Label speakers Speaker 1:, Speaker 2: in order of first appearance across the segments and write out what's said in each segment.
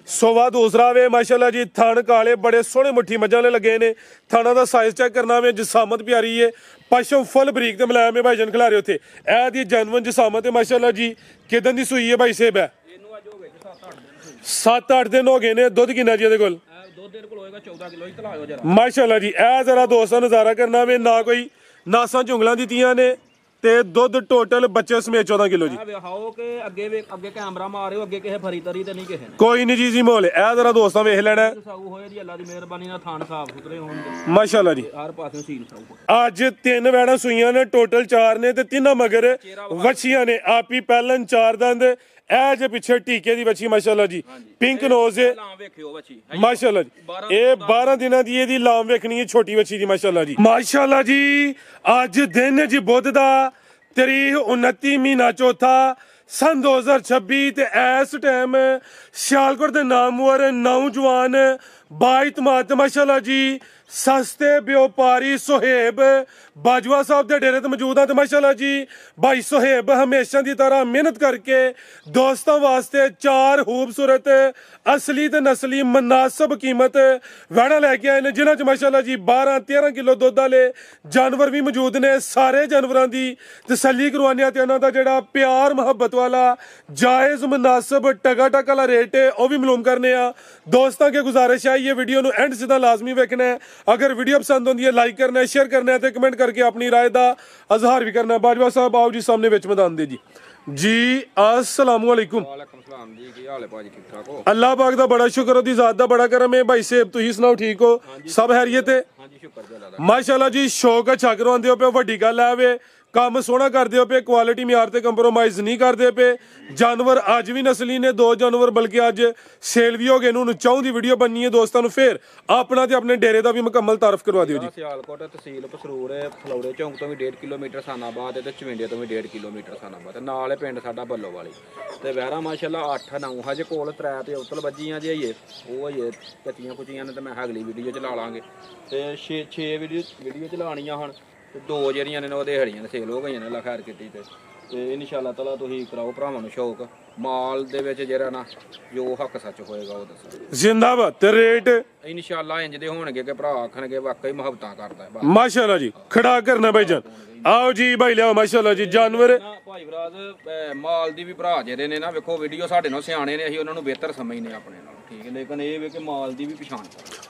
Speaker 1: सोवा दूसरा वे माशाल्लाह जी थन काले बड़े सोहने मुट्ठी मज्जां ने लगे ने। थाना दा साइज चेक करना वे जिसामत प्यारी है पशम फुल बरीक ते मुलायम है भाईजान खिलारे उत्थे ए दी जनवन जिसामत है माशाल्लाह जी। किदन दी सूई है भाई साहब है 7-8 दिन हो गए ने। दुध किन्ना जी इहदे कोल माशाल्लाह जी। ए जरा दोस्तों नजारा करना वे ना कोई नासां चुंगलां दित्तियां ने ते दुध टोटल बच्चे समेत 14 किलो जी। कोई नहीं जी मोल ए जरा दोस्तों वेख लेना माशाल्लाह जी। अज 3 वैड़ां सूइयां ने टोटल 4 ने ते 3 मगर वछियां ने आपी पहलन 4 दंद ए जे पिछे टीके दी बच्ची माशाल्लाह जी। पिंक नोज है माशाल्लाह जी। ए 12 दिनां दी एदी लाम वेखनी है छोटी बच्ची दी माशाल्लाह जी। माशाल्लाह जी अज दिन जी बुध दा तारीख 29 महीना चौथा सन 2026 ते इस टाइम सियालकोट दे नामवर नौजवान बाइतमात माशाल्लाह जी सस्ते व्यापारी सुहेब बाजवा साहब के डेरे ते मौजूद हैं। माशाल्लाह जी भाई सुहेब हमेशा की तरह मेहनत करके दोस्तों वास्ते 4 खूबसूरत असली ते नस्ली मुनासिब कीमत वैड़ा लैके आए ने जिन्हां च माशाल्लाह जी 12-13 किलो दुध वाले जानवर भी मौजूद ने। सारे जानवरों की तसल्ली करवाने ते उन्हां दा जिहड़ा प्यार मुहब्बत वाला जायज़ मुनासिब टका टक वाला रेट है वह भी मालूम करने आ। दोस्तों की गुजारिश है ये वीडियो नूं एंड सीधा लाजमी वेखना है। अगर वीडियो पसंद होंदी है लाइक करना है शेयर करना है ते कमेंट करके अपनी राय दा अजहार भी करना है। बाजवा साहब आओ जी सामने विच मैदान दे जी अस्सलाम वालेकुम। अल्लाह पाक दा बड़ा शुक्र ओदी जात दा बड़ा करम है। भाई साहब तुसीं सुनाओ ठीक हो सब हैरियत है माशाल्लाह जी। शौक अच्छा करवांदे हो पे वड्डी गल है वे काम सोहना करते हो पे क्वालिटी म्यार ते कंप्रोमाइज नहीं करते पे। जानवर अज भी नस्ली ने 2 जानवर बल्कि अज सेल भी हो गए ने। चाहूँ दी वीडियो बननी है दोस्तों फिर अपना ते अपने डेरे का भी मुकम्मल तारफ करवा दियो जी।
Speaker 2: सियालकोट तहसील पसरूर फलौड़े चौंक तो भी 1.5 किलोमीटर सानाबाद ते चविंडे तो भी 1.5 किलोमीटर सानाबाद नाल पिंड साडा बल्लोवाली ते वैरा माशाल्लाह 8-9 हजे कोल 3 ते उतल बज्जियां जे ये वो ये कच्चियां कुचियां ने ते मैं अगली वीडियो च ला लांगे ते 6 वीडियो च लाणियां हन। 2 ਜਿਹੜੀਆਂ ਨੇ ਉਹ ਦਿਹਾੜੀਆਂ ਸੇਲ ਹੋ ਗਈਆਂ ਨੇ ਅੱਲਾ ਖੈਰ ਕੀਤੀ ਤੇ ਇਨਸ਼ਾਅੱਲਾ ਤਾਲਾ ਤੁਸੀਂ ਕਰਾਓ ਭਰਾਵਾਂ ਨੂੰ ਸ਼ੌਕ ਮਾਲ ਦੇ ਵਿੱਚ ਜਿਹੜਾ ਨਾ ਜੋ ਹੱਕ ਸੱਚ ਹੋਏਗਾ ਉਹ ਦੱਸੋ
Speaker 1: ਜ਼ਿੰਦਾਬਾਦ ਤੇ ਰੇਟ
Speaker 2: ਇਨਸ਼ਾਅੱਲਾ ਇੰਜ ਦੇ ਹੋਣਗੇ ਕਿ ਭਰਾ ਆਖਣਗੇ ਵਾਕਈ ਮੁਹੱਬਤਾਂ ਕਰਦਾ ਹੈ
Speaker 1: ਮਾਸ਼ਾਅੱਲਾ ਜੀ। ਖੜਾ ਕਰਨਾ ਭਾਈ ਜਾਨ आओ जी भाई लियाओ माशाल्लाह जी जानवर
Speaker 2: भाई भराज माल दी भी भरा जेरे ने ना वेखो वीडियो साडे नाल सियाणे ने असीं उन्हां नूं बेहतर समझने अपने नाल ठीक है लेकिन ये वे कि माल दी भी पछाण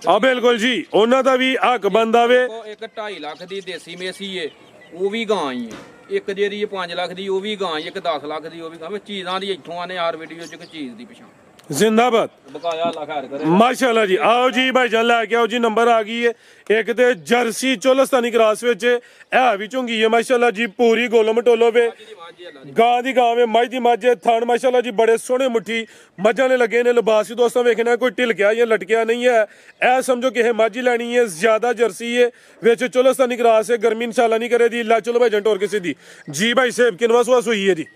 Speaker 1: आ बिल्कुल जी उन्हां दा भी हक बनदा वे।
Speaker 2: एक 2.5 लाख दी देसी मेसी है वो भी गां ही है एक जेरी 5 लाख दी वो भी गां ही एक 10 लाख दी वो भी गां चीज़ां दी इत्थों आने हर वीडियो च कोई चीज़ दी पछाण
Speaker 1: जिंदाबाद
Speaker 2: बकाया अल्लाह खैर करे
Speaker 1: माशाल्लाह जी। आओ जी भाई जान लैके आओ जी नंबर आ गई है एक ते जर्सी चोलस्तानी क्रॉस विच है भी झुंगी है माशाल्लाह जी पूरी गोलो मटोलो वे गां दी गां वे मझ दी मझ थान माशाल्लाह जी बड़े सोहने मुट्ठी मज्जां ने लगे ने। लिबास भी दोस्तों वेखना कोई ढिलकिया या लटकिया नहीं है ऐ समझो कि मझ ही लैनी है ज्यादा जर्सी है विच चोलस्तानी क्रॉस है गर्मी इंशाल्लाह नहीं करे दी ला चलो भाई जन टोर के सीधी जी भाई साहब किनवा सुआ सुई है जी।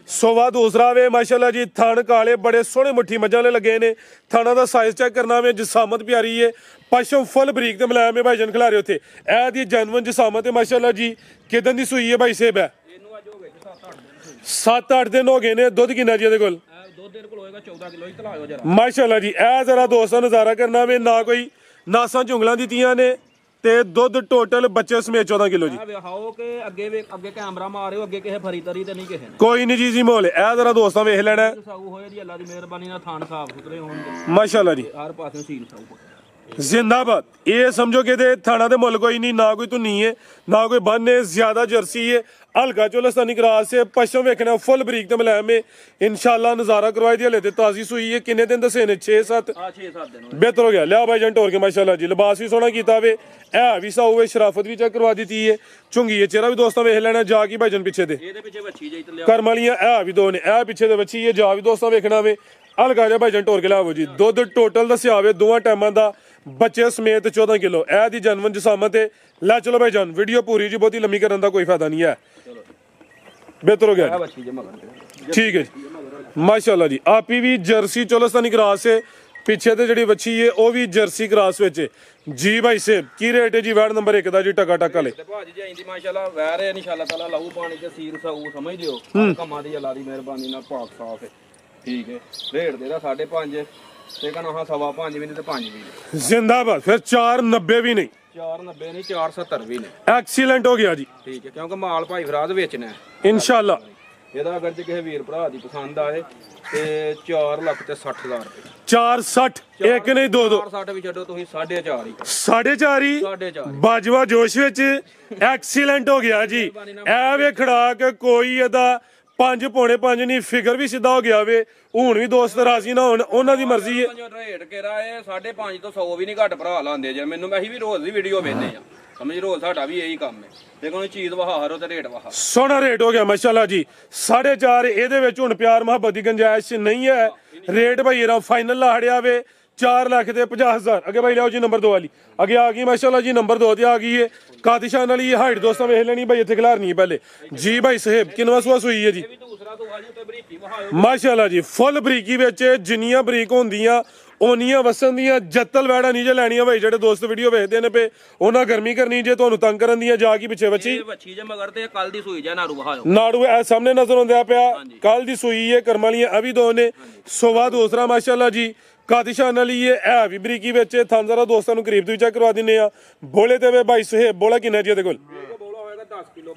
Speaker 1: सोवा दूसरा वे माशाल्लाह जी थन काले बड़े सोहने मुट्ठी मज्जां ने लगे ने। थाना दा साइज चेक करना वे जिसामत प्यारी है पशम फुल बरीक ते मुलायम है भाईजान खिलारे उत्थे ए दी जनवन जिसामत है माशाल्लाह जी। किदन दी सूई है भाई साहब है 7-8 दिन हो गए ने। दुध किन्ना जी इहदे कोल माशाल्लाह जी। ए जरा दोस्तों नजारा करना वे ना कोई नासां चुंगलां दित्तियां ने ते दुध टोटल बच्चे समेत 14 किलो जी। कोई नहीं जी मोल ए जरा दोस्तों वेख लेना माशाल्लाह जी। जिंदाबाद ये समझो कि थाना दे मुल कोई नहीं ना कोई धुनी है ना कोई बन है ज्यादा जर्सी है हल्का चोलस्तानी क्रॉस है पशम वेखना फुल बरीक ते मुलायम है इंशाल्लाह नजारा करवाई दी हले ते ताजी सूई है। किन्ने दिन दसे ने 6-7 बेहतर हो गया लिया भाई जान टोर के माशाल्लाह जी। लिबास भी सोहना कीता वे है भी साऊ वे शराफत भी चेक करवा दी है झुंगी है चेहरा भी दोस्तों वेख लेना जा की भाई जान पिछे दे कर्म वालियां है भी 2 ने ए पिछे दे बच्ची है जा भी दोस्तों वेखना वे हल्का जा भाई जान टोर के लाओ जी। दुध टोटल दस्या वे 2 टाइमां दा बच्चे समेत 14 किलो ए दी जनवन जिसामत है। ला चलो भाई जान वीडियो पूरी जी बहुती लंबी करने का कोई फायदा नहीं है बेहतर हो गया ठीक है जी माशाल्लाह जी। आपी भी जर्सी चोलस्तानी क्रॉस है पिछे ते जिहड़ी बच्ची है वह भी जर्सी क्रॉस विच जी। भाई साहब की रेट है जी वैड़ नंबर 1 दा जी टका टक वाले
Speaker 2: माशाल्लाह वैर है इंशाल्लाह ताला लहू पानी ते सीर साऊ समझ दियो कमां दी अल्लाह दी मेहरबानी नाल पाक साफ है ਠੀਕ ਹੈ ਰੇਟ ਦੇ ਦਾ 5.5 ਤੇ ਕਹਿੰਦਾ ਹਾਂ 5.5 ਵੀ ਨਹੀਂ ਤੇ 5 ਵੀ ਨਹੀਂ
Speaker 1: ਜ਼ਿੰਦਾਬਾਦ। ਫਿਰ 490 ਵੀ ਨਹੀਂ,
Speaker 2: 490 ਨਹੀਂ 470 ਵੀ ਨਹੀਂ।
Speaker 1: ਐਕਸੀਲੈਂਟ ਹੋ ਗਿਆ ਜੀ।
Speaker 2: ਠੀਕ ਹੈ ਕਿਉਂਕਿ ਮਾਲ ਭਾਈ ਫਰਾਦ ਵੇਚਣਾ ਹੈ
Speaker 1: ਇਨਸ਼ਾਅੱਲਾ।
Speaker 2: ਇਹਦਾ ਅਗਰ ਜੇ ਕਿਸੇ ਵੀਰ ਭਰਾ ਦੀ ਪਸੰਦ ਆਏ ਤੇ 4,60,000 ਰੁਪਏ
Speaker 1: 460 ਇੱਕ ਨਹੀਂ ਦੋ ਦੋ
Speaker 2: 460 ਵੀ ਛੱਡੋ ਤੁਸੀਂ 4.5 ਹੀ
Speaker 1: 4.5 ਹੀ
Speaker 2: 4.5
Speaker 1: ਬਾਜਵਾ ਜੋਸ਼ ਵਿੱਚ ਐਕਸੀਲੈਂਟ ਹੋ ਗਿਆ ਜੀ। ਐ ਵੇ ਖੜਾ ਕੇ ਕੋਈ ਇਹਦਾ 5 ਪੌਣੇ 5 ਨਹੀਂ, ਫਿਗਰ ਵੀ ਸਿੱਧਾ ਹੋ ਗਿਆ ਵੇ। ਹੁਣ ਵੀ ਦੋਸਤ ਰਾਜ਼ੀ ਨਾ ਹੋਣ, ਉਹਨਾਂ ਦੀ ਮਰਜ਼ੀ ਹੈ।
Speaker 2: ਰੇਟ ਕਿਹੜਾ ਇਹ 5.5 ਤੋਂ 100 ਵੀ ਨਹੀਂ ਘੱਟ ਭਰਾ ਲਾਉਂਦੇ ਜੇ ਮੈਨੂੰ। ਅਸੀਂ ਵੀ ਰੋਜ਼ ਦੀ ਵੀਡੀਓ ਵੇਖਦੇ ਆ, ਸਮਝ ਰੋਜ਼ ਸਾਡਾ ਵੀ ਇਹੀ ਕੰਮ ਹੈ। ਤੇ ਕੋਈ ਚੀਜ਼ ਵਹਾਰੋ ਤੇ ਰੇਟ ਵਹਾ
Speaker 1: ਸੋਹਣਾ ਰੇਟ ਹੋ ਗਿਆ ਮਾਸ਼ਾਅੱਲਾ ਜੀ। 4.5 ਇਹਦੇ ਵਿੱਚ ਹੁਣ ਪਿਆਰ ਮੁਹੱਬਤ ਦੀ ਗੁੰਜਾਇਸ਼ ਨਹੀਂ ਹੈ। ਰੇਟ ਭਾਈ ਇਹਦਾ ਫਾਈਨਲ ਲਾੜਿਆ ਵੇ 4,50,000। ਅੱਗੇ ਭਾਈ ਲਿਆਓ ਜੀ ਨੰਬਰ 2 ਵਾਲੀ। ਅੱਗੇ ਆ ਗਈ ਮਾਸ਼ਾਅੱਲਾ ਜੀ ਨੰਬਰ 2 ਤੇ ਆ ਗਈ ਹੈ ਕਾਦਿਸ਼ਾਨ ਵਾਲੀ। ਇਹ ਹਾਈਟ ਦੋਸਤਾਂ ਵੇਖ ਲੈਣੀ ਭਾਈ, ਇੱਥੇ ਖਿਲਾਰਨੀ ਹੈ ਪਹਿਲੇ ਜੀ। ਭਾਈ ਸਾਹਿਬ ਕਿੰਨਵਾਂ ਸੂਆ ਸੂਈ ਹੈ ਜੀ ਮਾਸ਼ਾਅੱਲਾ ਜੀ। ਫੁੱਲ ਬਰੀਕੀ ਵਿੱਚ ਜਿੰਨੀਆਂ ਬਰੀਕ ਹੁੰਦੀਆਂ ਓਨੀਆਂ ਵਸਣ ਦੀਆਂ। ਜੱਤਲ ਵੈੜਾ ਨਹੀਂ ਜੇ ਲੈਣੀਆਂ ਭਾਈ, ਜਿਹੜੇ ਦੋਸਤ ਵੀਡੀਓ ਵੇਖਦੇ ਨੇ ਪਏ ਉਹਨਾਂ ਗਰਮੀ ਕਰਨੀ ਜੇ ਤੁਹਾਨੂੰ ਤੰਗ ਕਰਨ ਦੀਆਂ ਜਾ ਕੇ ਪਿੱਛੇ ਬੱਚੀ
Speaker 2: ਜੇ ਮਗਰ ਤੇ ਕੱਲ ਦੀ ਸੂਈ ਜਾ ਨਾੜੂ ਵਹਾਓ।
Speaker 1: ਨਾੜੂ ਇਹ ਸਾਹਮਣੇ ਨਜ਼ਰ ਆਉਂਦਾ ਪਿਆ, ਕੱਲ ਦੀ ਸੂਈ ਹੈ ਕਰਮ ਵਾਲੀਆਂ। ਇਹ ਵੀ ਦੋ ਨੇ ਸੋਵਾ ਦੂਸਰਾ ਮਾਸ਼ਾਅੱਲਾ ਜੀ ਕਾਦਿਸ਼ਾਨ ਵਾਲੀ ਇਹ ਵੀ ਬਰੀਕੀ ਵਿੱਚ। ਥਾਂ ਜ਼ਰਾ ਦੋਸਤਾਂ ਨੂੰ ਕਰੀਬ ਤੋਂ ਚੈੱਕ ਕਰਵਾ ਦਿੰਨੇ ਆ। ਬੋਲੇ ਤੇ ਵੇ ਭਾਈ ਸੁਹੇਬ ਬੋਲਾ ਕਿੰਨਾ ਜੀ ਇਹਦੇ ਕੋਲ?
Speaker 2: ਬੋਲਾ ਹੋਏਗਾ 10 ਕਿਲੋ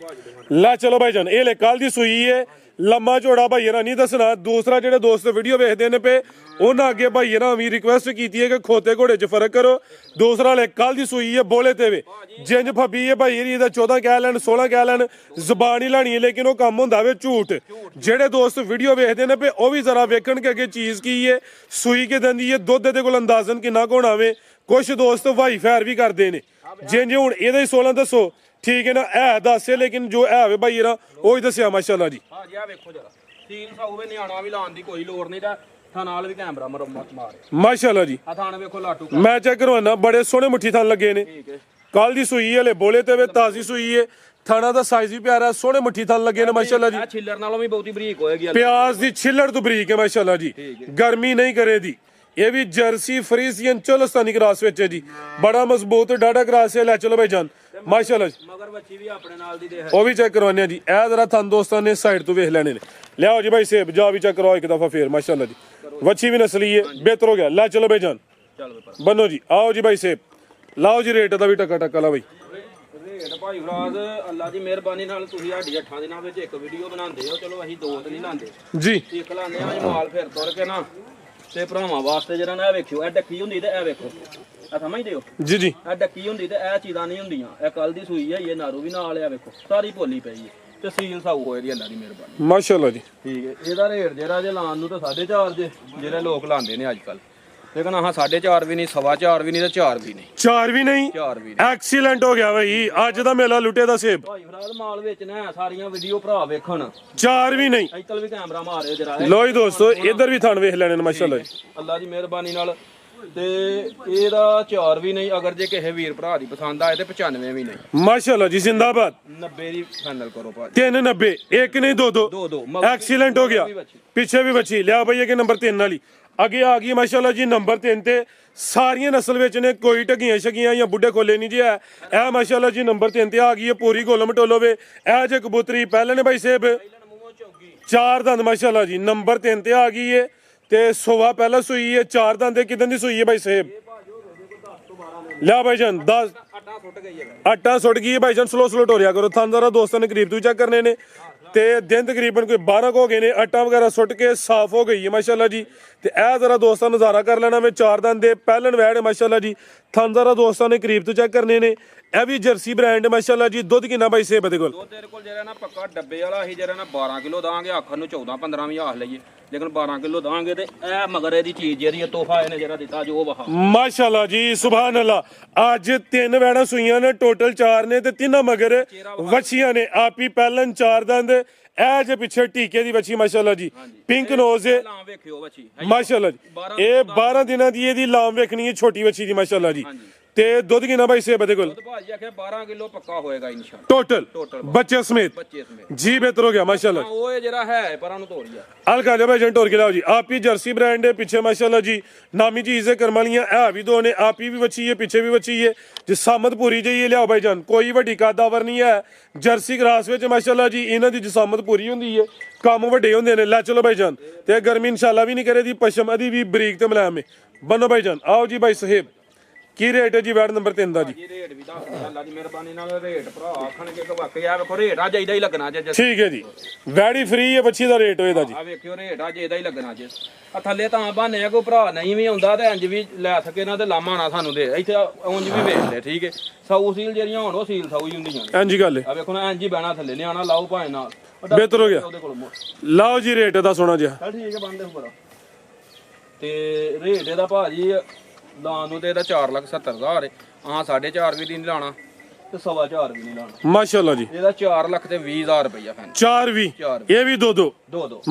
Speaker 1: ਲੈ ਚਲੋ ਭਾਈ ਜਾਨ ਇਹ ਲੈ ਕੱਲ ਦੀ ਸੂਈ ਹੈ। ਲੰਮਾ ਝੋੜਾ ਭਾਈ ਨਹੀਂ ਦੱਸਣਾ। ਦੂਸਰਾ ਜਿਹੜੇ ਦੋਸਤ ਵੀਡੀਓ ਵੇਖਦੇ ਨੇ ਪਏ ਉਹਨਾਂ ਅੱਗੇ ਭਾਈ ਵੀ ਰਿਕੁਐਸਟ ਕੀਤੀ ਹੈ ਕਿ ਖੋਤੇ ਘੋੜੇ 'ਚ ਫਰਕ ਕਰੋ। ਦੂਸਰਾ ਲੈ ਕੱਲ ਦੀ ਸੂਈ ਹੈ ਬੋਲੇ ਤੇ ਵੇ ਜਿੰਜ ਫੱਬੀ ਹੈ ਭਾਈ ਇਹਦਾ 14 ਕਹਿ ਲੈਣ 16 ਕਹਿ ਲੈਣ ਜ਼ਬਾਨ ਹੀ ਲਾਣੀ ਹੈ, ਲੇਕਿਨ ਉਹ ਕੰਮ ਹੁੰਦਾ ਵੇ ਝੂਠ। ਜਿਹੜੇ ਦੋਸਤ ਵੀਡੀਓ ਵੇਖਦੇ ਨੇ ਪਏ ਉਹ ਵੀ ਜ਼ਰਾ ਵੇਖਣ ਕਿ ਅੱਗੇ ਚੀਜ਼ ਕੀ ਹੈ, ਸੂਈ ਕਿ ਦਿੰਦੀ ਹੈ, ਦੁੱਧ ਦੇ ਕੋਲ ਅੰਦਾਜ਼ਨ ਕਿੰਨਾ ਕੁ ਹੋਣਾ ਵੇ। ਕੁਛ ਦੋਸਤ ਵਾਈ ਫੈਰ ਵੀ ਕਰਦੇ ਨੇ ਜਿੰਜ ਹੁਣ ਇਹਦਾ ਹੀ 16 ਦੱਸੋ ਠੀਕ ਹੈ ਨਾ ਇਹ ਦੱਸੇ, ਲੇਕਿਨ ਜੋ ਹੈ ਵੇ ਭਾਈ ਉਹ ਹੀ ਦੱਸਿਆ ਮਾਸ਼ਾਅੱਲਾ ਜੀ।
Speaker 2: ਹਾਂ ਜੀ ਆ ਵੇਖੋ ਜਰਾ ਸੀਲ ਸਾਊ ਵੇ ਨਿਆਣਾ ਵੀ ਲਾਉਣ ਦੀ ਕੋਈ ਲੋੜ ਨਹੀਂ। ਤਾਂ ਨਾਲ ਵੀ ਕੈਮਰਾ ਮੁਰੰਮਤ ਮਾਰ
Speaker 1: ਮਾਸ਼ਾਅੱਲਾ ਜੀ।
Speaker 2: ਆ ਥਾਣ ਵੇਖੋ ਲਾਟੂ
Speaker 1: ਮੈਂ ਚੈੱਕ ਕਰਵਾਨਾ, ਬੜੇ ਸੋਹਣੇ ਮੁੱਠੀ ਥਣ ਲੱਗੇ ਨੇ।
Speaker 2: ਠੀਕ ਹੈ
Speaker 1: ਕੱਲ ਦੀ ਸੂਈ ਹਲੇ ਬੋਲੇ ਤੇ ਵੇ ਤਾਜ਼ੀ ਸੂਈ ਹੈ। ਥਾਣਾ ਦਾ ਸਾਈਜ਼ ਵੀ ਪਿਆਰਾ, ਸੋਹਣੇ ਮੁੱਠੀ ਥਣ ਲੱਗੇ ਨੇ ਮਾਸ਼ਾਅੱਲਾ ਜੀ।
Speaker 2: ਆ ਛਿੱਲਰ ਨਾਲੋਂ ਵੀ ਬਹੁਤੀ ਬਰੀਕ ਹੋਏਗੀ।
Speaker 1: ਪਿਆਜ਼ ਦੀ ਛਿੱਲੜ ਤੋਂ ਬਰੀਕ ਹੈ ਮਾਸ਼ਾਅੱਲਾ ਜੀ। ਗਰਮੀ ਨਹੀਂ ਕਰੇ ਦੀ। ਇਹ ਵੀ ਜਰਸੀ ਫਰੀਜ਼ੀਅਨ ਚੋਲਸਤਾਨੀ ਕਰਾਸ ਵਿੱਚ ਹੈ ਜੀ। ਬੜਾ ਮਜ਼ਬੂਤ ਡਾਡਾ ਕਰਾਸ ਹੈ। ਲੈ ਚਲੋ ਭਾਈ ਜਾਨ ਮਾਸ਼ਾਅੱਲਾ ਜੀ।
Speaker 2: ਮਗਰ ਬੱਚੀ ਵੀ ਆਪਣੇ ਨਾਲ ਦੀ ਦੇਖ
Speaker 1: ਉਹ ਵੀ ਚੈੱਕ ਕਰਵਾਉਂਦੇ ਆ ਜੀ। ਇਹ ਜ਼ਰਾ ਥਣ ਦੋਸਤਾਂ ਨੇ ਸਾਈਡ ਤੋਂ ਵੇਖ ਲੈਣੇ ਨੇ। ਲਿਆਓ ਜੀ ਭਾਈ ਸੇਬ ਜਾ ਵੀ ਚੈੱਕ ਕਰਵਾਓ ਇੱਕ ਦਫਾ ਫੇਰ ਮਾਸ਼ਾਅੱਲਾ ਜੀ। ਵੱਛੀ ਵੀ ਨਸਲੀ ਹੈ, ਬਿਹਤਰ ਹੋ ਗਿਆ। ਲੈ ਚਲੋ ਭਾਈ ਜਾਨ ਬੰਨੋ ਜੀ। ਆਓ ਜੀ ਭਾਈ ਸੇਬ ਲਾਓ ਜੀ ਰੇਟ ਦਾ ਵੀ ਟੱਕਾ ਟੱਕਾ ਲਾ ਭਾਈ।
Speaker 2: ਰੇਟ ਭਾਈ ਫਰਾਜ਼ ਅੱਲਾ ਦੀ ਮਿਹਰਬਾਨੀ ਨਾਲ ਤੁਸੀਂ ਸਾਡੀ 8 ਦਿਨਾਂ ਵਿੱਚ ਇੱਕ ਵੀਡੀਓ ਬਣਾਉਂਦੇ ਹੋ। ਚਲੋ ਅਸੀਂ 2 ਤੇ ਨਹੀਂ ਲਾਉਂਦੇ
Speaker 1: ਜੀ,
Speaker 2: ਇੱਕ ਲਾਉਂਦੇ ਆ। ਮਾਲ ਫਿਰ ਤੁਰ ਕੇ ਨਾ ਤੇ ਭਰਾਵਾਂ ਵਾਸਤੇ ਜਿਹੜਾ ਨਾ ਇਹ ਵੇਖਿਓ ਇਹ ਡੱਕੀ ਹੁੰਦੀ ਤੇ ਇਹ ਵੇਖੋ ਆ ਸਮਝਦੇ ਹੋ
Speaker 1: ਜੀ ਜੀ।
Speaker 2: ਇਹ ਡੱਕੀ ਹੁੰਦੀ ਤੇ ਇਹ ਚੀਜ਼ਾਂ ਨਹੀਂ ਹੁੰਦੀਆਂ। ਇਹ ਕੱਲ ਦੀ ਸੂਈ ਹੈ, ਇਹ ਨਾਰੂ ਵੀ ਨਾਲ ਆ ਵੇਖੋ ਸਾਰੀ ਭੋਲੀ ਪਈ ਹੈ ਤੇ ਸੀਲ ਸਾਊ ਹੋਏ ਦੀ ਅੱਲਾ ਦੀ ਮਿਹਰਬਾਨੀ
Speaker 1: ਮਾਸ਼ਾਅੱਲਾ ਜੀ।
Speaker 2: ਠੀਕ ਹੈ। ਇਹਦਾ ਰੇਟ ਜਿਹੜਾ ਜੇ ਲਾਉਣ ਨੂੰ ਤਾਂ 4.5 ਜੇ ਜਿਹੜੇ ਲੋਕ ਲਾਉਂਦੇ ਨੇ ਅੱਜ ਕੱਲ। ਲੇਕਿਨ ਆਹ 4.5 ਵੀ ਨਹੀਂ, 4.25 ਵੀ ਨਹੀਂ ਤੇ 4 ਵੀ ਨਹੀਂ।
Speaker 1: 4 ਵੀ ਨਹੀਂ,
Speaker 2: 4 ਵੀ ਨਹੀਂ।
Speaker 1: ਐਕਸੀਲੈਂਟ ਹੋ ਗਿਆ ਭਾਈ। ਅੱਜ ਦਾ ਮੇਲਾ ਲੁੱਟੇ ਦਾ ਸੇਬ।
Speaker 2: ਭਾਈ ਫਰਾਦ ਮਾਲ ਵੇਚਣਾ ਹੈ, ਸਾਰੀਆਂ ਵੀਡੀਓ ਭਰਾ ਵੇਖਣ।
Speaker 1: 4 ਵੀ ਨਹੀਂ।
Speaker 2: ਅੱਜਕੱਲ ਵੀ ਕੈਮਰਾ ਮਾਰਿਓ ਜਰਾ।
Speaker 1: ਲੋ ਜੀ ਦੋਸਤੋ ਇੱਧਰ ਵੀ ਥਣ ਵੇਖ ਲੈਣੇ ਨੇ ਮਾਸ਼ਾਅੱਲਾ ਜੀ।
Speaker 2: ਅੱਲਾ ਦੀ ਮਿਹਰਬਾਨੀ ਨਾਲ ਤੇ ਇਹਦਾ 4 ਵੀ ਨਹੀਂ। ਅਗਰ ਜੇ ਕਿਸੇ ਵੀਰ ਭਰਾ ਦੀ ਪਸੰਦ ਆਏ ਤੇ 95 ਵੀ ਨਹੀਂ।
Speaker 1: ਮਾਸ਼ਾਅੱਲਾ ਜੀ ਜ਼ਿੰਦਾਬਾਦ।
Speaker 2: 90 ਦੀ ਫਾਈਨਲ ਕਰੋ ਭਾਜੀ।
Speaker 1: 390 ਇੱਕ ਨਹੀਂ ਦੋ ਦੋ।
Speaker 2: ਦੋ
Speaker 1: ਐਕਸੀਲੈਂਟ ਹੋ ਗਿਆ। ਪਿੱਛੇ ਵੀ ਬੱਚੀ ਲਿਆ ਭਈ ਕਿ ਨੰਬਰ 3 ਵਾਲੀ ਅੱਗੇ ਆ ਗਈ ਮਾਸ਼ਾਅੱਲਾ ਜੀ। ਨੰਬਰ 3 ਤੇ ਸਾਰੀਆਂ ਨਸਲ ਵਿੱਚ ਨੇ, ਕੋਈ ਢਗੀਆਂ ਛਗੀਆਂ ਜਾਂ ਬੁੱਢੇ ਖੋਲੇ ਨਹੀਂ ਜੀ ਹੈ। ਇਹ ਮਾਸ਼ਾਅੱਲਾ ਜੀ ਨੰਬਰ 3 ਤੇ ਆ ਗਈ ਹੈ ਪੂਰੀ ਗੋਲਮ ਟੋਲੋਵੇ। ਇਹ ਜੇ ਕਬੂਤਰੀ ਪਹਿਲੇ ਨੇ ਭਾਈ ਸਾਹਿਬ 4 ਦੰਦ ਮਾਸ਼ਾਅੱਲਾ ਜੀ। ਨੰਬਰ 3 ਤੇ ਆ ਗਈ ਹੈ ਤੇ ਸੋਵਾ ਪਹਿਲਾਂ ਸੂਈ ਹੈ। 4 ਦੰਦ ਕਿਦਾਂ ਦੀ ਸੂਈ ਹੈ ਭਾਈ ਸਾਹਿਬ? ਲਿਆ ਭਾਈ ਜਾਨ 10 ਆਟਾ ਸੁੱਟ ਗਈ ਹੈ ਭਾਈ ਜਾਨ। ਸਲੋ ਟੋਰਿਆ ਕਰੋ। ਥਾਂਦਾਰਾ ਦੋਸਤਾਂ ਨੇ ਕਰੀਬ ਤੋਂ ਚੈੱਕ ਕਰਨੇ ਨੇ ਤੇ ਦਿਨ ਤਕਰੀਬਨ ਕੋਈ 12 ਹੋ ਗਏ ਨੇ। ਆਟਾ ਵਗੈਰਾ ਸੁੱਟ ਕੇ ਸਾਫ਼ ਹੋ ਗਈ ਹੈ ਮਾਸ਼ਾਅੱਲਾ ਜੀ। ਤੇ ਇਹ ਜ਼ਰਾ ਦੋਸਤਾਂ ਨਜ਼ਾਰਾ ਕਰ ਲੈਣਾ ਵੇ। 4 ਦੰਦ ਦੇ ਪਹਿਲਣ ਵੈੜ ਮਾਸ਼ਾਅੱਲਾ ਜੀ। ਥਾਂਦਾਰਾ ਦੋਸਤਾਂ ਨੇ ਕਰੀਬ ਤੋਂ ਚੈੱਕ ਕਰਨੇ ਨੇ। ਇਹ ਵੀ ਜਰਸੀ ਬ੍ਰਾਂਡ ਮਾਸ਼ਾਅੱਲਾ ਜੀ। ਦੁੱਧ ਕਿੰਨਾ ਭਾਈ ਸਾਹਿਬ ਦੇ ਕੋਲ?
Speaker 2: ਦੁੱਧ ਤੇਰੇ ਕੋਲ ਜਿਹੜਾ ਨਾ ਪੱਕਾ ਡੱਬੇ ਵਾਲਾ ਅਸੀਂ ਜਿਹੜਾ ਨਾ 12 ਕਿਲੋ ਦਾਂਗੇ। ਆਖਰ ਨੂੰ 14-15 ਵੀ ਆਖ ਲਈਏ, ਲੇਕਿਨ 12 ਕਿਲੋ ਦਾਂਗੇ। ਤੇ ਇਹ ਮਗਰ ਇਹਦੀ ਚੀਜ਼ ਜਿਹੜੀ ਹੈ ਤੋਹਫਾ ਇਹਨੇ ਜਿਹੜਾ ਦਿੱਤਾ ਜੋ ਵਹਾ
Speaker 1: ਮਾਸ਼ਾਅੱਲਾ ਜੀ ਸੁਭਾਨ ਅੱਲਾ। ਅੱਜ 3 ਵੈੜਾਂ ਸੂਈਆਂ ਨੇ, ਟੋਟਲ 4 ਨੇ ਤੇ 3 ਮਗਰ ਵੱਛੀਆਂ ਨੇ। ਆਪੀ ਪਹਿਲਣ 4 ਦੰਦ। ਇਹ ਜੇ ਪਿੱਛੇ ਟੀਕੇ ਦੀ ਵੱਛੀ ਮਾਸ਼ਾਅੱਲਾ ਜੀ। ਪਿੰਕ ਨੋਜ਼ ਹੈ
Speaker 2: ਲਾਮ ਵੇਖਿਓ ਵੱਛੀ
Speaker 1: ਮਾਸ਼ਾਅੱਲਾ ਜੀ। ਇਹ 12 ਦਿਨਾਂ ਦੀ ਇਹਦੀ ਲਾਮ ਵੇਖਣੀ ਹੈ ਛੋਟੀ ਵੱਛੀ ਦੀ ਮਾਸ਼ਾਅੱਲਾ ਜੀ। ਤੇ ਦੁੱਧ ਕਿੰਨਾ ਬਾਈ ਸੇਬ ਦੇ ਕੋਲ
Speaker 2: ਦੁੱਧ ਭਾਜੀ ਆਖਿਆ 12 ਕਿਲੋ ਪੱਕਾ ਹੋਏਗਾ ਇਨਸ਼ਾਅੱਲਾ
Speaker 1: ਟੋਟਲ ਬੱਚੇ ਸਮੇਤ
Speaker 2: ਬੱਚੇ ਸਮੇਤ
Speaker 1: ਜੀ ਬਿਹਤਰ ਹੋ ਗਿਆ ਮਾਸ਼ਾਅੱਲਾ
Speaker 2: ਹਾਂ ਉਹ ਇਹ ਜਿਹੜਾ ਹੈ ਪਰਾਂ ਨੂੰ ਤੋਰੀ ਆ
Speaker 1: ਹਲਕਾ ਜਿਹਾ ਭਾਈ ਜੰਟੋਰ ਕੇ ਲਾਓ ਜੀ ਆਪ ਹੀ ਜਰਸੀ ਬ੍ਰਾਂਡ ਹੈ ਪਿੱਛੇ ਮਾਸ਼ਾਅੱਲਾ ਜੀ ਨਾਮੀ ਚੀਜ਼ ਹੈ ਕਰਮਾਲੀਆਂ ਇਹ ਵੀ ਦੋ ਨੇ ਆਪ ਹੀ ਵੀ ਬੱਚੀ ਹੈ ਪਿੱਛੇ ਵੀ ਬੱਚੀ ਹੈ ਜਿਸ ਸਾਮਤ ਪੂਰੀ ਜਾਈਏ ਲਿਆਓ ਭਾਈ ਜਾਨ ਕੋਈ ਵੱਡੀ ਕਾਦਾਵਰ ਨਹੀਂ ਹੈ ਜਰਸੀ ਕਰਾਸ ਵਿੱਚ ਮਾਸ਼ਾਅੱਲਾ ਜੀ ਇਹਨਾਂ ਦੀ ਜਸਾਮਤ ਪੂਰੀ ਹੁੰਦੀ ਹੈ ਕੰਮ ਵੱਡੇ ਹੁੰਦੇ ਨੇ ਲੈ ਚਲੋ ਭਾਈ ਜਾਨ ਤੇ ਗਰਮੀ ਇਨਸ਼ਾਅੱਲਾ ਵੀ ਨਹੀਂ ਕਰੇ ਦੀ ਪਸ਼ਮ ਅਦੀ ਵੀ ਬਰੀਕ ਤੇ ਮੁਲਾਇਮ ਹੈ ਬਨੋ ਭਾਈ ਜਾਨ ਆਓ ਜੀ ਭਾਈ ਸਾਹਿਬ ਕੀ ਰੇਟ ਹੈ ਜੀ ਵੈਡ ਨੰਬਰ 3 ਦਾ ਜੀ
Speaker 2: ਜੀ ਰੇਟ ਵੀ ਦੱਸ ਦਿਓ ਅੱਲਾ ਦੀ ਮਿਹਰਬਾਨੀ ਨਾਲ ਰੇਟ ਭਰਾ ਆਖਣਗੇ ਕਿ ਵਾਕਈ ਆ ਵੇਖੋ ਰੇਟ ਆ ਜਾਈਦਾ ਹੀ ਲੱਗਣਾ ਜੇ
Speaker 1: ਠੀਕ ਹੈ ਜੀ ਵੈੜੀ ਫ੍ਰੀ ਹੈ ਬੱਚੀ ਦਾ ਰੇਟ ਹੋਏਦਾ ਜੀ
Speaker 2: ਆ ਵੇਖਿਓ ਰੇਟ ਆ ਜਾਈਦਾ ਹੀ ਲੱਗਣਾ ਜੇ ਆ ਥੱਲੇ ਤਾਂ ਬਹਾਨੇ ਆ ਕੋਈ ਭਰਾ ਨਹੀਂ ਵੀ ਆਉਂਦਾ ਤੇ ਇੰਜ ਵੀ ਲੈ ਸਕੇ ਨਾ ਤੇ ਲਾਮਾ ਨਾ ਸਾਨੂੰ ਦੇ ਇੱਥੇ ਉਂਝ ਵੀ ਵੇਚ ਲੈ ਠੀਕ ਹੈ ਸੌ ਸੀਲ ਜਿਹੜੀਆਂ ਹੋਣ ਉਹ ਸੀਲ ਸੌ ਹੀ ਹੁੰਦੀਆਂ
Speaker 1: ਇੰਜੀ ਗੱਲ ਹੈ
Speaker 2: ਆ ਵੇਖੋ ਨਾ ਇੰਜ ਹੀ ਬਹਿਣਾ ਥੱਲੇ ਨਿਆਣਾ ਲਾਓ ਭਾਵੇਂ ਨਾਲ
Speaker 1: ਬਿਹਤਰ ਹੋ ਗਿਆ
Speaker 2: ਉਹਦੇ ਕੋਲ
Speaker 1: ਲਾਓ ਜੀ ਰੇਟ ਦਾ ਸੋਹਣਾ ਜਿਹਾ
Speaker 2: ਚੱਲ ਠੀਕ ਹੈ ਬੰਦੇ ਉੱਪਰ ਤੇ ਰੇਟ ਇਹਦਾ ਭਾਜੀ ਲਾਉਣ ਨੂੰ ਤੇ ਇਹਦਾ 4,70,000 ਹੈ ਹਾਂ 4.5 ਵੀ ਨਹੀਂ ਲਾਣਾ ਤੇ 4.5 ਵੀ ਨਹੀਂ ਲਾਣਾ
Speaker 1: ਮਾਸ਼ਾਅੱਲਾ ਜੀ
Speaker 2: ਇਹਦਾ 4 ਲੱਖ ਤੇ 20,000 ਰੁਪਇਆ ਫੈਨ
Speaker 1: 4 ਵੀ ਇਹ ਵੀ ਦੋ
Speaker 2: ਦੋ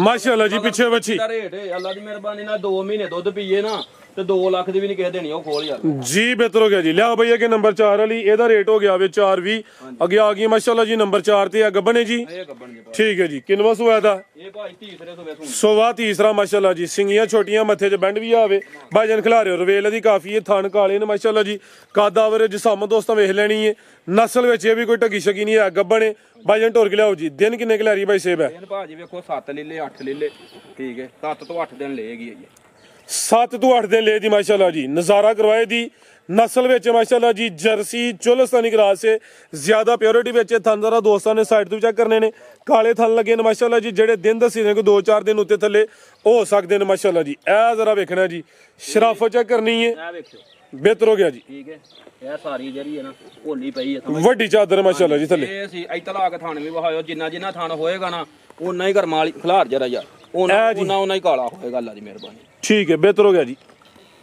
Speaker 1: ਮਾਸ਼ਾਅੱਲਾ ਜੀ ਪਿੱਛੇ ਬੱਚੀ
Speaker 2: ਦਾ ਰੇਟ ਹੈ ਅੱਲਾ ਦੀ ਮਿਹਰਬਾਨੀ ਨਾਲ 2 ਮਹੀਨੇ ਦੁੱਧ ਪੀਏ ਨਾ ਤੇ 2 ਲੱਖ ਦੀ ਵੀ ਨਹੀਂ ਕਿਸੇ ਦੇਣੀ ਉਹ ਖੋਲ ਯਾਰ
Speaker 1: ਜੀ ਬਿਹਤਰ ਹੋ ਗਿਆ ਜੀ ਲਿਆਓ ਭਈਆ ਕਿ ਨੰਬਰ 4 ਵਾਲੀ ਇਹਦਾ ਰੇਟ ਹੋ ਗਿਆ ਵੇ 4 ਵੀ ਅੱਗੇ ਆ ਗਈ ਮਾਸ਼ਾਅੱਲਾ ਜੀ ਨੰਬਰ 4 ਤੇ ਆ ਗੱਬਣੇ ਜੀ
Speaker 2: ਇਹ ਗੱਬਣ ਦੇ
Speaker 1: ਠੀਕ ਹੈ ਜੀ ਕਿੰਨਵਾਂ ਸੂਆ ਦਾ
Speaker 2: ਇਹ ਭਾਈ ਤੀਸਰੇ ਸੂਬੇ ਸੁਣ
Speaker 1: ਸੋਵਾ ਤੀਸਰਾ ਮਾਸ਼ਾਅੱਲਾ ਜੀ ਸਿੰਗੀਆਂ ਛੋਟੀਆਂ ਮੱਥੇ 'ਚ ਬੈਂਡ ਵੀ ਆਵੇ ਭਾਈਜਨ ਖਿਲਾ ਰਹੇ ਰਵੇਲ ਦੀ ਕਾਫੀ ਹੈ ਥਣ ਕਾਲੇ ਨੇ ਮਾਸ਼ਾਅੱਲਾ ਜੀ ਕਾਦਾਵਰ ਜਿਸਮ ਦੋਸਤਾਂ ਵੇਖ ਲੈਣੀ ਹੈ ਨਸਲ ਵਿੱਚ ਇਹ ਵੀ ਕੋਈ ਢੱਗੀ ਸ਼ਕੀ ਨਹੀਂ ਹੈ ਗੱਬਣੇ ਭਾਈਜਨ ਢੋਰ ਕੇ ਲਿਆਓ ਜੀ ਦਿਨ ਕਿੰਨੇ ਖਿਲਾਰੀ ਭਾਈ ਸੇਬ ਹੈ
Speaker 2: ਇਹਨ ਭਾਜੀ ਵੇਖੋ 7 ਲੀਲੇ 8 ਲੀਲੇ ਠੀਕ ਹੈ 7 ਤੋਂ 8 ਦਿਨ ਲਏਗੀ ਇਹ
Speaker 1: 7 ਤੋਂ 8 ਦਿਨ ਲੈ ਦੀ ਮਾਸ਼ਾਅੱਲਾ ਜੀ ਨਜ਼ਾਰਾ ਕਰਵਾਏ ਦੀ ਨਸਲ ਵਿੱਚ ਮਾਸ਼ਾਅੱਲਾ ਜੀ ਜਰਸੀ ਚੋਲਸਤਾਨੀ ਕਰਾਸ ਹੈ ਜ਼ਿਆਦਾ ਪਿਓਰਿਟੀ ਵਿੱਚ ਥਣ ਜ਼ਰਾ ਦੋਸਤਾਂ ਨੇ ਸਾਈਡ ਤੋਂ ਚੈੱਕ ਕਰਨੇ ਨੇ ਕਾਲੇ ਥਣ ਲੱਗੇ ਨੇ ਮਾਸ਼ਾਅੱਲਾ ਜੀ ਜਿਹੜੇ ਦਿਨ ਦੱਸੀ ਨੇ ਕੋਈ 2-4 ਦਿਨ ਉੱਤੇ ਥੱਲੇ ਹੋ ਸਕਦੇ ਨੇ ਮਾਸ਼ਾਅੱਲਾ ਜੀ ਇਹ ਜ਼ਰਾ ਵੇਖਣਾ ਜੀ ਸ਼ਰਾਫਤ ਚੈੱਕ ਕਰਨੀ ਹੈ
Speaker 2: ਇਹ ਵੇਖਿਓ
Speaker 1: ਬਿਹਤਰ ਹੋ ਗਿਆ ਜੀ
Speaker 2: ਠੀਕ ਹੈ ਇਹ ਸਾਰੀ ਜਿਹੜੀ ਹੈ ਨਾ ਭੋਲੀ ਪਈ ਹੈ
Speaker 1: ਵੱਡੀ ਚਾਦਰ ਮਾਸ਼ਾਅੱਲਾ ਜੀ ਥੱਲੇ
Speaker 2: ਇਹ ਸੀ ਇੱਥੇ ਲਾ ਕੇ ਥਾਣ ਵੀ ਵਹਾਇਓ ਜਿੰਨਾ ਥਾਣ ਹੋਏਗਾ ਨਾ ਉਨਾ ਹੀ ਕਰਮਾਂ ਵਾਲੀ ਖਿਲਾਰ ਜਰਾ ਯਾਰ ਉਹਨਾਂ ਹੀ ਕਾਲਾ ਹੋਏਗਾ ਅੱਲਾ ਦੀ ਮਿਹਰਬਾਨੀ
Speaker 1: ਠੀਕ ਹੈ ਬਿਹਤਰ ਹੋ ਗਿਆ ਜੀ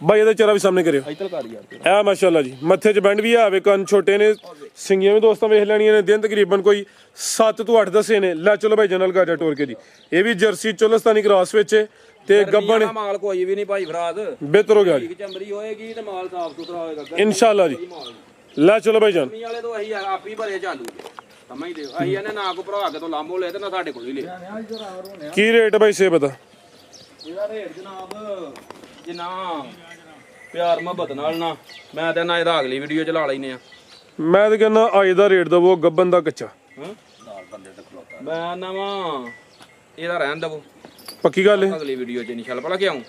Speaker 1: ਭਾਈ ਇਹਦਾ ਚਿਹਰਾ ਵੀ ਸਾਹਮਣੇ ਕਰਿਓ
Speaker 2: ਇੱਥੇ ਕਰ ਯਾਰ
Speaker 1: ਇਹ ਮਾਸ਼ਾਅੱਲਾ ਜੀ ਮੱਥੇ 'ਚ ਬੈਂਡ ਵੀ ਆਵੇ ਕੰਨ ਛੋਟੇ ਨੇ ਸਿੰਗੀਆਂ ਵੀ ਦੋਸਤਾਂ ਵੇਖ ਲੈਣੀਆਂ ਨੇ ਦਿਨ ਤਕਰੀਬਨ ਕੋਈ 7 ਤੋਂ 8 ਦੱਸੇ ਨੇ ਲੈ ਚਲੋ ਭਾਈ ਜਨਰਲ ਗਾਜਾ ਟੋਰ ਕੇ ਜੀ ਇਹ ਵੀ ਜਰਸੀ ਚੋਲਸਤਾਨੀ ਕ੍ਰਾਸ ਵਿੱਚ ਤੇ ਗੱਬਣ
Speaker 2: ਮਾਲ ਕੋਈ ਵੀ ਨਹੀਂ ਭਾਈ ਫਰਾਦ
Speaker 1: ਬਿਹਤਰ ਹੋ ਗਿਆ ਜੀ
Speaker 2: ਚਮੜੀ ਹੋਏਗੀ ਤੇ ਮਾਲ ਸਾਫ ਸੁਥਰਾ ਹੋਏਗਾ
Speaker 1: ਇਨਸ਼ਾਅੱਲਾ ਜੀ ਲੈ ਚਲੋ ਭਾਈ ਜਾਨ
Speaker 2: ਵਾਲੇ ਤੋਂ ਅਸੀਂ ਆਪ ਹੀ ਭਰੇ ਚਾਲੂ ਸਮਝਦੇ ਹੋ ਅਸੀਂ ਇਹਨੇ ਨਾ ਕੋ ਭਰਾ ਕੇ ਤੋਂ ਲਾਂਬੋ ਲੈ ਤੇ ਨਾ ਸਾਡੇ ਕੋਲ ਹੀ ਲੈ
Speaker 1: ਕੀ ਰੇਟ ਭਾਈ ਸੇ ਬਤਾ
Speaker 2: ਇਹਦਾ ਰੇਟ ਜਨਾਬ ਜਿੰਨਾ ਪਿਆਰ ਮੁਹੱਬਤ ਨਾਲ ਨਾ ਮੈਂ ਤੇ ਨਾ ਇਹਦਾ ਅਗਲੀ ਵੀਡੀਓ ਚ ਲਾ ਲੈਨੇ ਆ
Speaker 1: ਮੈਂ ਤੇ ਕਹਿੰਦਾ ਅੱਜ ਦਾ ਰੇਟ ਦਵੋ ਗੱਬਨ ਦਾ ਕੱਚਾ
Speaker 2: ਮੈਂ ਨਵਾਂ ਇਹਦਾ ਰਹਿਣ ਦਵੋ
Speaker 1: ਪੱਕੀ ਗੱਲ ਹੈ
Speaker 2: ਅਗਲੀ ਵੀਡੀਓ ਚ ਇਨਸ਼ਾਅੱਲਾ ਭਲਾ ਕਿਉਂ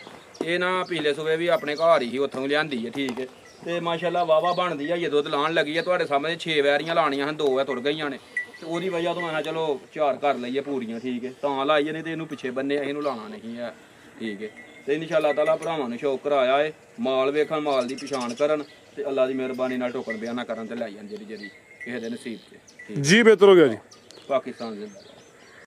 Speaker 2: ਇਹ ਨਾ ਪਿਛਲੇ ਸੂਬੇ ਵੀ ਆਪਣੇ ਘਰ ਹੀ ਉੱਥੋਂ ਲਿਆਂਦੀ ਹੈ ਠੀਕ ਹੈ ਤੇ ਮਾਸ਼ਾਅੱਲਾ ਵਾਵਾ ਬਣਦੀ ਆ ਇਹ ਦੁੱਧ ਲਾਣ ਲੱਗੀ ਆ ਤੁਹਾਡੇ ਸਾਹਮਣੇ 6 ਵੈਰੀਆਂ ਲਾਣੀਆਂ ਹਨ 2 ਆ ਤੁਰ ਗਈਆਂ ਨੇ ਤੇ ਉਹਦੀ ਵਜ੍ਹਾ ਤੋਂ ਮੈਂ ਚਲੋ 4 ਕਰ ਲਈਏ ਪੂਰੀਆਂ ਠੀਕ ਹੈ ਤਾਂ ਲਾਈਏ ਨਹੀਂ ਤੇ ਇਹਨੂੰ ਪਿੱਛੇ ਬੰਨੇ ਇਹਨੂੰ ਲਾਣਾ ਨਹੀਂ ਹੈ ਠੀਕ ਹੈ ਤੇ ਇਨਸ਼ਾਅੱਲਾ ਤਾਲਾ ਭਰਾਵਾਂ ਨੂੰ ਸ਼ੌਕ ਕਰਾਇਆ ਏ ਮਾਲ ਵੇਖਣ ਮਾਲ ਦੀ ਪਛਾਣ ਕਰਨ ਤੇ ਅੱਲਾ ਦੀ ਮਿਹਰਬਾਨੀ ਨਾਲ ਟੋਕਣ ਬਿਆਨਾ ਕਰਨ ਤੇ ਲਾਈ ਜਾਂਦੀ ਜਿਹੜੀ ਕਿਸੇ ਦੇ ਨਸੀਬ 'ਚ
Speaker 1: ਜੀ ਬਿਹਤਰ ਹੋ ਗਿਆ ਜੀ
Speaker 2: ਪਾਕਿਸਤਾਨ ਜ਼ਿੰਦਾਬਾਦ